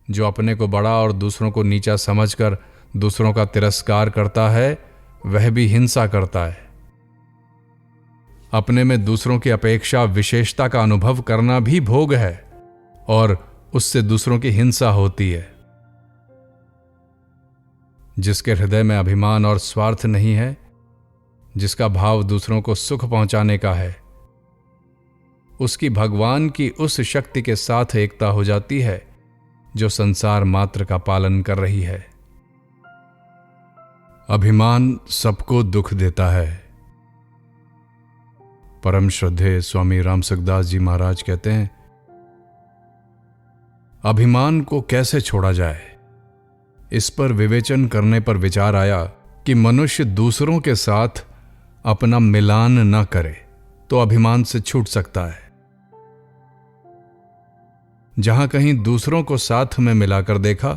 जो अपने को बड़ा और दूसरों को नीचा समझकर दूसरों का तिरस्कार करता है, वह भी हिंसा करता है। अपने में दूसरों की अपेक्षा विशेषता का अनुभव करना भी भोग है और उससे दूसरों की हिंसा होती है। जिसके हृदय में अभिमान और स्वार्थ नहीं है, जिसका भाव दूसरों को सुख पहुंचाने का है, उसकी भगवान की उस शक्ति के साथ एकता हो जाती है जो संसार मात्र का पालन कर रही है। अभिमान सबको दुख देता है। परम श्रद्धेय स्वामी राम सुखदास जी महाराज कहते हैं, अभिमान को कैसे छोड़ा जाए। इस पर विवेचन करने पर विचार आया कि मनुष्य दूसरों के साथ अपना मिलान न करे तो अभिमान से छूट सकता है। जहां कहीं दूसरों को साथ में मिलाकर देखा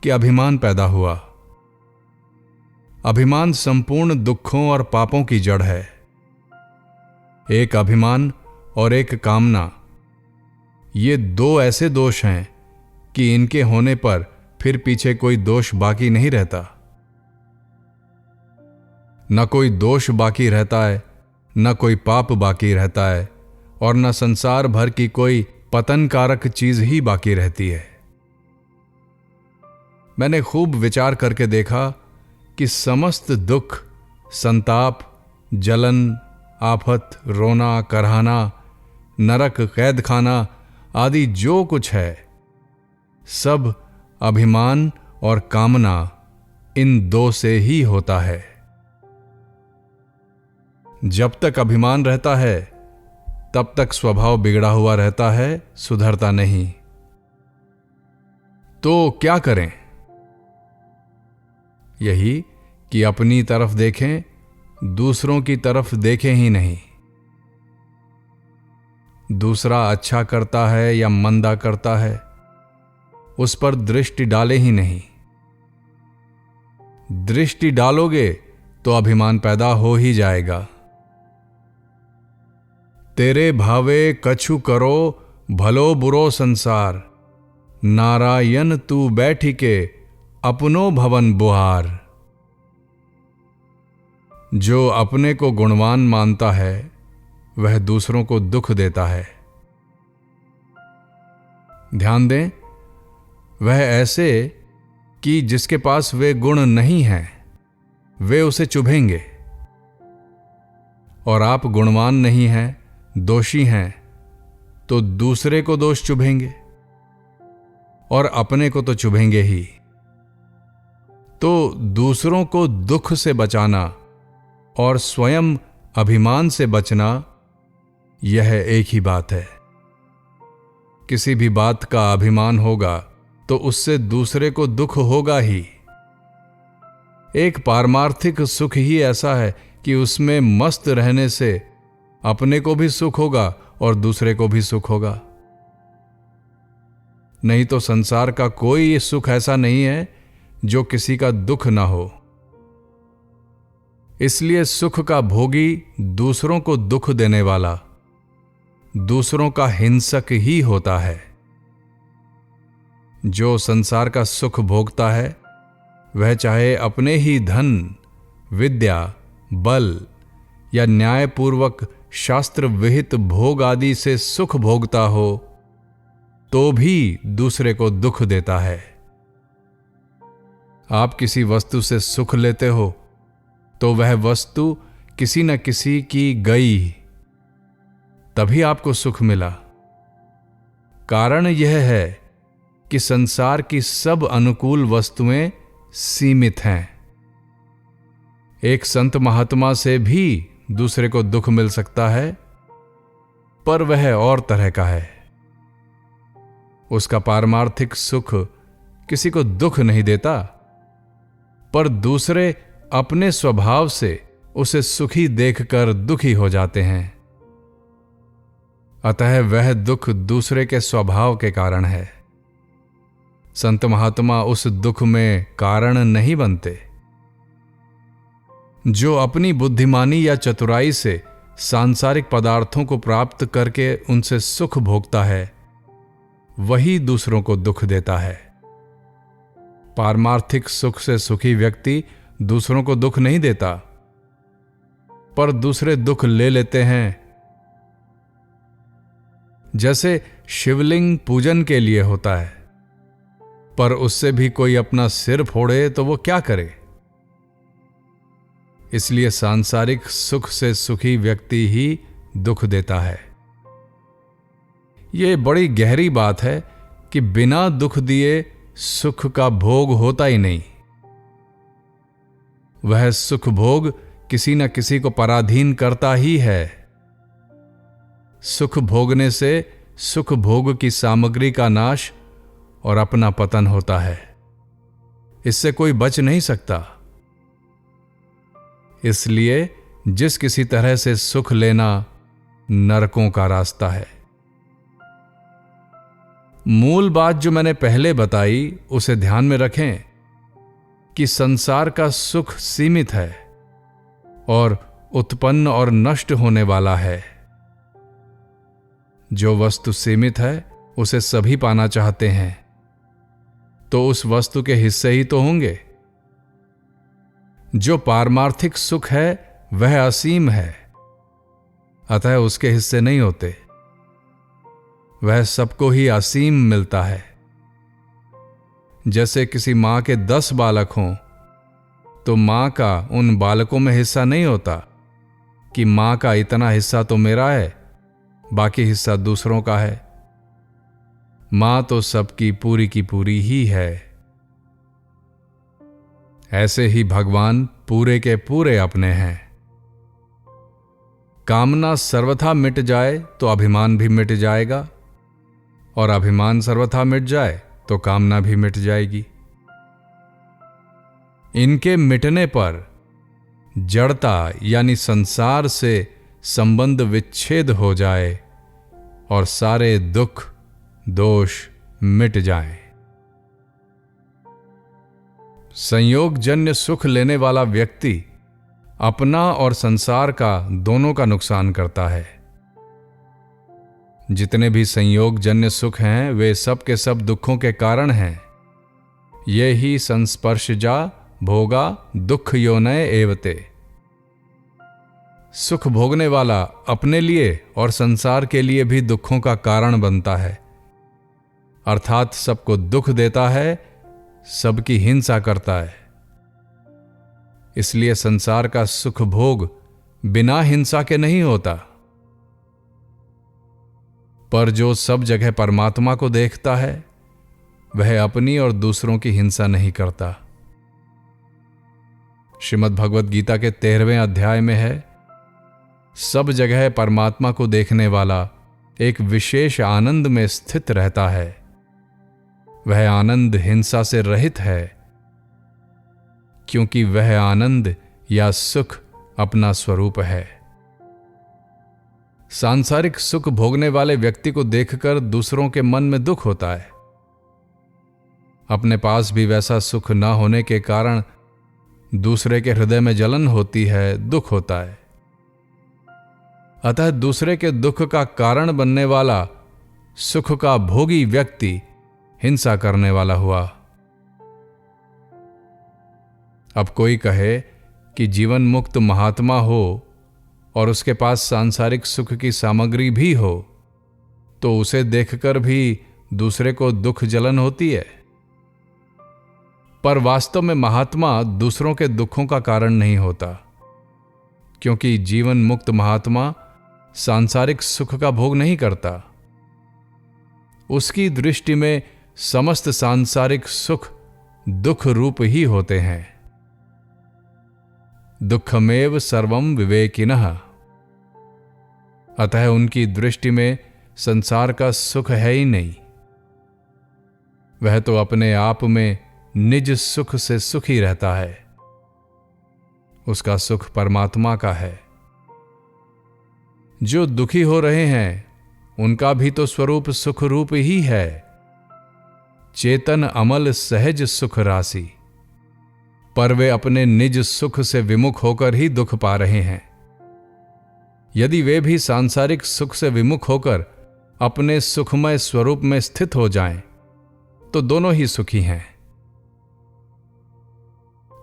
कि अभिमान पैदा हुआ। अभिमान संपूर्ण दुखों और पापों की जड़ है। एक अभिमान और एक कामना, ये दो ऐसे दोष हैं कि इनके होने पर फिर पीछे कोई दोष बाकी नहीं रहता। न कोई दोष बाकी रहता है, न कोई पाप बाकी रहता है और न संसार भर की कोई पतन कारक चीज ही बाकी रहती है। मैंने खूब विचार करके देखा कि समस्त दुख, संताप, जलन, आफत, रोना, करहाना, नरक, कैद खाना आदि जो कुछ है, सब अभिमान और कामना इन दो से ही होता है। जब तक अभिमान रहता है तब तक स्वभाव बिगड़ा हुआ रहता है, सुधरता नहीं। तो क्या करें? यही कि अपनी तरफ देखें, दूसरों की तरफ देखें ही नहीं। दूसरा अच्छा करता है या मंदा करता है, उस पर दृष्टि डाले ही नहीं। दृष्टि डालोगे तो अभिमान पैदा हो ही जाएगा। तेरे भावे कछु करो, भलो बुरो संसार, नारायण तू बैठी के अपनो भवन बुहार। जो अपने को गुणवान मानता है वह दूसरों को दुख देता है। ध्यान दें, वह ऐसे कि जिसके पास वे गुण नहीं हैं, वे उसे चुभेंगे। और आप गुणवान नहीं हैं, दोषी हैं, तो दूसरे को दोष चुभेंगे और अपने को तो चुभेंगे ही। तो दूसरों को दुख से बचाना और स्वयं अभिमान से बचना, यह एक ही बात है। किसी भी बात का अभिमान होगा तो उससे दूसरे को दुख होगा ही। एक पारमार्थिक सुख ही ऐसा है कि उसमें मस्त रहने से अपने को भी सुख होगा और दूसरे को भी सुख होगा। नहीं तो संसार का कोई सुख ऐसा नहीं है जो किसी का दुख ना हो। इसलिए सुख का भोगी दूसरों को दुख देने वाला, दूसरों का हिंसक ही होता है। जो संसार का सुख भोगता है वह चाहे अपने ही धन, विद्या, बल या न्यायपूर्वक शास्त्र विहित भोग आदि से सुख भोगता हो, तो भी दूसरे को दुख देता है। आप किसी वस्तु से सुख लेते हो तो वह वस्तु किसी न किसी की गई, तभी आपको सुख मिला। कारण यह है कि संसार की सब अनुकूल वस्तुएं सीमित हैं। एक संत महात्मा से भी दूसरे को दुख मिल सकता है, पर वह और तरह का है। उसका पारमार्थिक सुख किसी को दुख नहीं देता, पर दूसरे अपने स्वभाव से उसे सुखी देखकर दुखी हो जाते हैं। अतः वह दुख दूसरे के स्वभाव के कारण है। संत महात्मा उस दुख में कारण नहीं बनते। जो अपनी बुद्धिमानी या चतुराई से सांसारिक पदार्थों को प्राप्त करके उनसे सुख भोगता है, वही दूसरों को दुख देता है। पारमार्थिक सुख से सुखी व्यक्ति दूसरों को दुख नहीं देता, पर दूसरे दुख ले लेते हैं। जैसे शिवलिंग पूजन के लिए होता है, पर उससे भी कोई अपना सिर फोड़े तो वो क्या करे। इसलिए सांसारिक सुख से सुखी व्यक्ति ही दुख देता है। ये बड़ी गहरी बात है कि बिना दुख दिए सुख का भोग होता ही नहीं। वह सुख भोग किसी न किसी को पराधीन करता ही है। सुख भोगने से सुख भोग की सामग्री का नाश और अपना पतन होता है। इससे कोई बच नहीं सकता। इसलिए जिस किसी तरह से सुख लेना नरकों का रास्ता है। मूल बात जो मैंने पहले बताई उसे ध्यान में रखें कि संसार का सुख सीमित है और उत्पन्न और नष्ट होने वाला है। जो वस्तु सीमित है उसे सभी पाना चाहते हैं, तो उस वस्तु के हिस्से ही तो होंगे। जो पारमार्थिक सुख है वह असीम है, अतः उसके हिस्से नहीं होते। वह सबको ही असीम मिलता है। जैसे किसी मां के 10 बालक हों तो मां का उन बालकों में हिस्सा नहीं होता कि मां का इतना हिस्सा तो मेरा है, बाकी हिस्सा दूसरों का है। मां तो सबकी पूरी की पूरी ही है। ऐसे ही भगवान पूरे के पूरे अपने हैं। कामना सर्वथा मिट जाए तो अभिमान भी मिट जाएगा, और अभिमान सर्वथा मिट जाए तो कामना भी मिट जाएगी। इनके मिटने पर जड़ता यानी संसार से संबंध विच्छेद हो जाए और सारे दुख दोष मिट जाएं। संयोगजन्य सुख लेने वाला व्यक्ति अपना और संसार का दोनों का नुकसान करता है। जितने भी संयोगजन्य सुख हैं वे सब के सब दुखों के कारण हैं। ये ही संस्पर्शजा भोगा दुख योनय एवते। सुख भोगने वाला अपने लिए और संसार के लिए भी दुखों का कारण बनता है, अर्थात सबको दुख देता है, सबकी हिंसा करता है। इसलिए संसार का सुख भोग बिना हिंसा के नहीं होता। पर जो सब जगह परमात्मा को देखता है वह अपनी और दूसरों की हिंसा नहीं करता। श्रीमद् भगवद गीता के 13वें अध्याय में है, सब जगह परमात्मा को देखने वाला एक विशेष आनंद में स्थित रहता है। वह आनंद हिंसा से रहित है, क्योंकि वह आनंद या सुख अपना स्वरूप है। सांसारिक सुख भोगने वाले व्यक्ति को देखकर दूसरों के मन में दुख होता है। अपने पास भी वैसा सुख न होने के कारण दूसरे के हृदय में जलन होती है, दुख होता है। अतः दूसरे के दुख का कारण बनने वाला सुख का भोगी व्यक्ति हिंसा करने वाला हुआ। अब कोई कहे कि जीवन मुक्त महात्मा हो और उसके पास सांसारिक सुख की सामग्री भी हो, तो उसे देखकर भी दूसरे को दुख जलन होती है। पर वास्तव में महात्मा दूसरों के दुखों का कारण नहीं होता, क्योंकि जीवन मुक्त महात्मा सांसारिक सुख का भोग नहीं करता। उसकी दृष्टि में समस्त सांसारिक सुख दुख रूप ही होते हैं। दुखमेव सर्वं विवेकिनः। अतः उनकी दृष्टि में संसार का सुख है ही नहीं। वह तो अपने आप में निज सुख से सुखी रहता है। उसका सुख परमात्मा का है। जो दुखी हो रहे हैं उनका भी तो स्वरूप सुख रूप ही है। चेतन अमल सहज सुख राशि। पर वे अपने निज सुख से विमुख होकर ही दुख पा रहे हैं। यदि वे भी सांसारिक सुख से विमुख होकर अपने सुखमय स्वरूप में स्थित हो जाएं, तो दोनों ही सुखी हैं।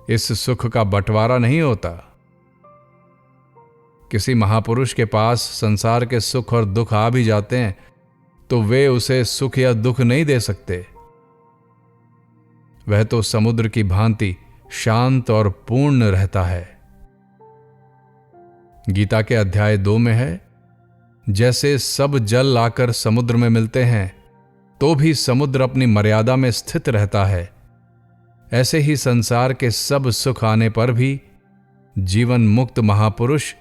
इस सुख का बंटवारा नहीं होता। किसी महापुरुष के पास संसार के सुख और दुख आ भी जाते हैं तो वे उसे सुख या दुख नहीं दे सकते। वह तो समुद्र की भांति शांत और पूर्ण रहता है। गीता के अध्याय 2 में है, जैसे सब जल आकर समुद्र में मिलते हैं तो भी समुद्र अपनी मर्यादा में स्थित रहता है, ऐसे ही संसार के सब सुख आने पर भी जीवन मुक्त महापुरुष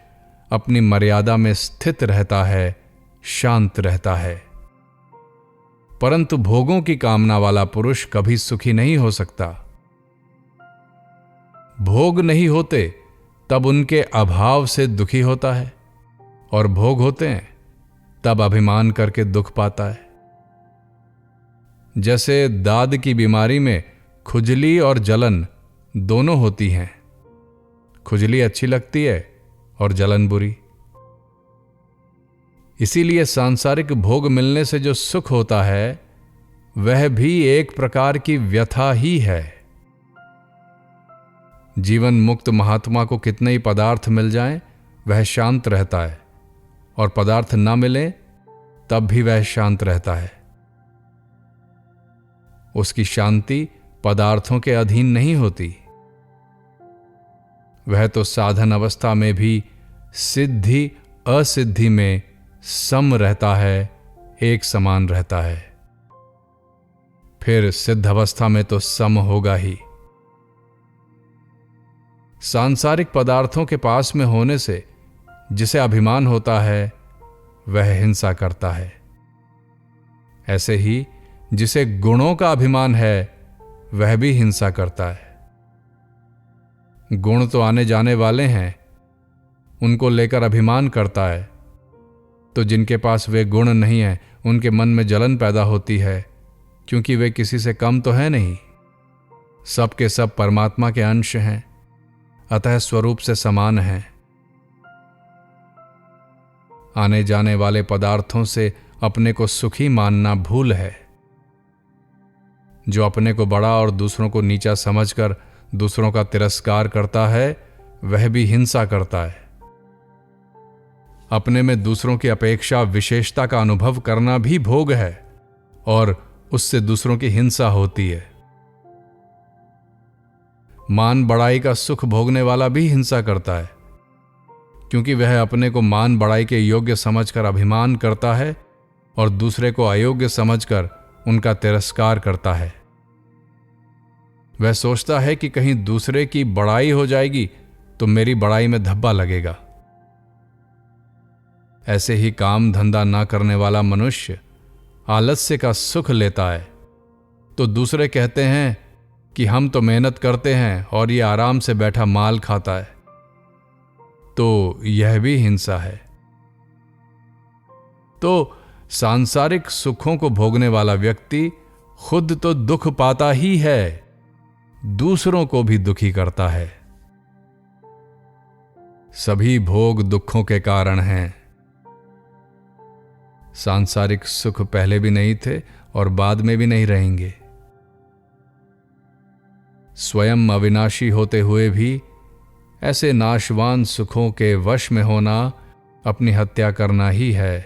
अपनी मर्यादा में स्थित रहता है, शांत रहता है। परंतु भोगों की कामना वाला पुरुष कभी सुखी नहीं हो सकता। भोग नहीं होते तब उनके अभाव से दुखी होता है, और भोग होते हैं तब अभिमान करके दुख पाता है। जैसे दाद की बीमारी में खुजली और जलन दोनों होती हैं। खुजली अच्छी लगती है और जलन बुरी। इसीलिए सांसारिक भोग मिलने से जो सुख होता है वह भी एक प्रकार की व्यथा ही है। जीवन मुक्त महात्मा को कितने ही पदार्थ मिल जाएं, वह शांत रहता है, और पदार्थ न मिले तब भी वह शांत रहता है। उसकी शांति पदार्थों के अधीन नहीं होती। वह तो साधन अवस्था में भी सिद्धि असिद्धि में सम रहता है, एक समान रहता है। फिर सिद्ध अवस्था में तो सम होगा ही। सांसारिक पदार्थों के पास में होने से जिसे अभिमान होता है वह हिंसा करता है। ऐसे ही जिसे गुणों का अभिमान है वह भी हिंसा करता है। गुण तो आने जाने वाले हैं, उनको लेकर अभिमान करता है, तो जिनके पास वे गुण नहीं है उनके मन में जलन पैदा होती है, क्योंकि वे किसी से कम तो है नहीं। सब के सब परमात्मा के अंश हैं, अतः स्वरूप से समान हैं। आने जाने वाले पदार्थों से अपने को सुखी मानना भूल है। जो अपने को बड़ा और दूसरों को नीचा समझकर दूसरों का तिरस्कार करता है वह भी हिंसा करता है। अपने में दूसरों की अपेक्षा विशेषता का अनुभव करना भी भोग है, और उससे दूसरों की हिंसा होती है। मान बढ़ाई का सुख भोगने वाला भी हिंसा करता है, क्योंकि वह अपने को मान बढ़ाई के योग्य समझकर अभिमान करता है और दूसरे को अयोग्य समझकर उनका तिरस्कार करता है। वह सोचता है कि कहीं दूसरे की बड़ाई हो जाएगी तो मेरी बड़ाई में धब्बा लगेगा। ऐसे ही काम धंधा ना करने वाला मनुष्य आलस्य का सुख लेता है, तो दूसरे कहते हैं कि हम तो मेहनत करते हैं और ये आराम से बैठा माल खाता है, तो यह भी हिंसा है। तो सांसारिक सुखों को भोगने वाला व्यक्ति खुद तो दुख पाता ही है, दूसरों को भी दुखी करता है। सभी भोग दुखों के कारण हैं। सांसारिक सुख पहले भी नहीं थे और बाद में भी नहीं रहेंगे। स्वयं अविनाशी होते हुए भी ऐसे नाशवान सुखों के वश में होना अपनी हत्या करना ही है।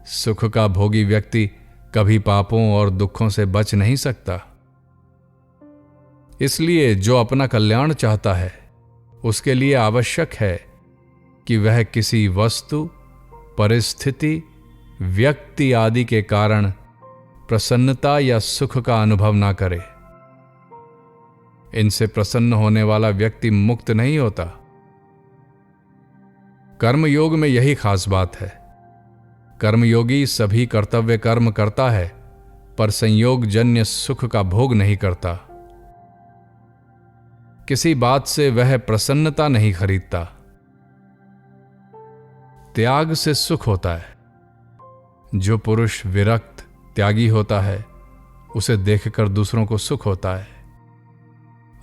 सुख का भोगी व्यक्ति कभी पापों और दुखों से बच नहीं सकता। इसलिए जो अपना कल्याण चाहता है उसके लिए आवश्यक है कि वह किसी वस्तु, परिस्थिति, व्यक्ति आदि के कारण प्रसन्नता या सुख का अनुभव ना करे। इनसे प्रसन्न होने वाला व्यक्ति मुक्त नहीं होता। कर्मयोग में यही खास बात है। कर्मयोगी सभी कर्तव्य कर्म करता है, पर संयोग जन्य सुख का भोग नहीं करता। किसी बात से वह प्रसन्नता नहीं खरीदता। त्याग से सुख होता है। जो पुरुष विरक्त त्यागी होता है उसे देखकर दूसरों को सुख होता है।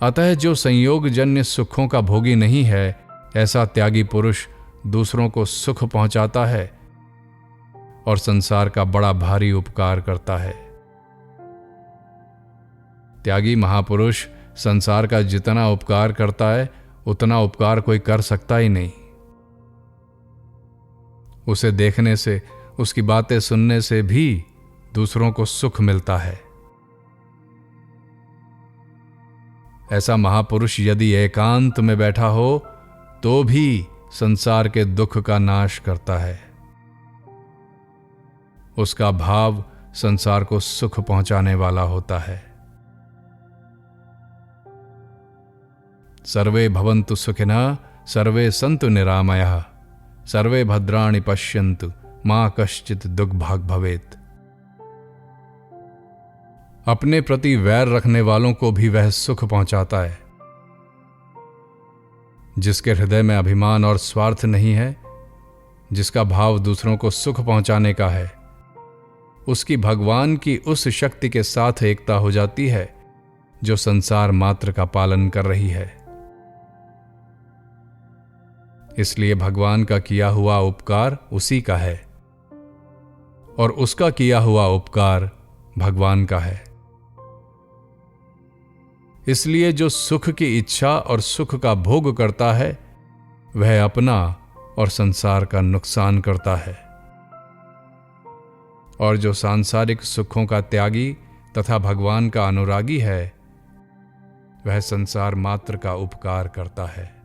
अतः जो संयोग जन्य सुखों का भोगी नहीं है, ऐसा त्यागी पुरुष दूसरों को सुख पहुंचाता है और संसार का बड़ा भारी उपकार करता है। त्यागी महापुरुष संसार का जितना उपकार करता है उतना उपकार कोई कर सकता ही नहीं। उसे देखने से, उसकी बातें सुनने से भी दूसरों को सुख मिलता है। ऐसा महापुरुष यदि एकांत में बैठा हो तो भी संसार के दुख का नाश करता है। उसका भाव संसार को सुख पहुंचाने वाला होता है। सर्वे भवन्तु सुखिनः, सर्वे सन्तु निरामयः, सर्वे भद्राणि पश्यन्तु, मां कश्चित् दुर्भाग् भवेत्। अपने प्रति वैर रखने वालों को भी वह सुख पहुंचाता है। जिसके हृदय में अभिमान और स्वार्थ नहीं है, जिसका भाव दूसरों को सुख पहुंचाने का है, उसकी भगवान की उस शक्ति के साथ एकता हो जाती है जो संसार मात्र का पालन कर रही है। इसलिए भगवान का किया हुआ उपकार उसी का है और उसका किया हुआ उपकार भगवान का है। इसलिए जो सुख की इच्छा और सुख का भोग करता है वह अपना और संसार का नुकसान करता है, और जो सांसारिक सुखों का त्यागी तथा भगवान का अनुरागी है वह संसार मात्र का उपकार करता है।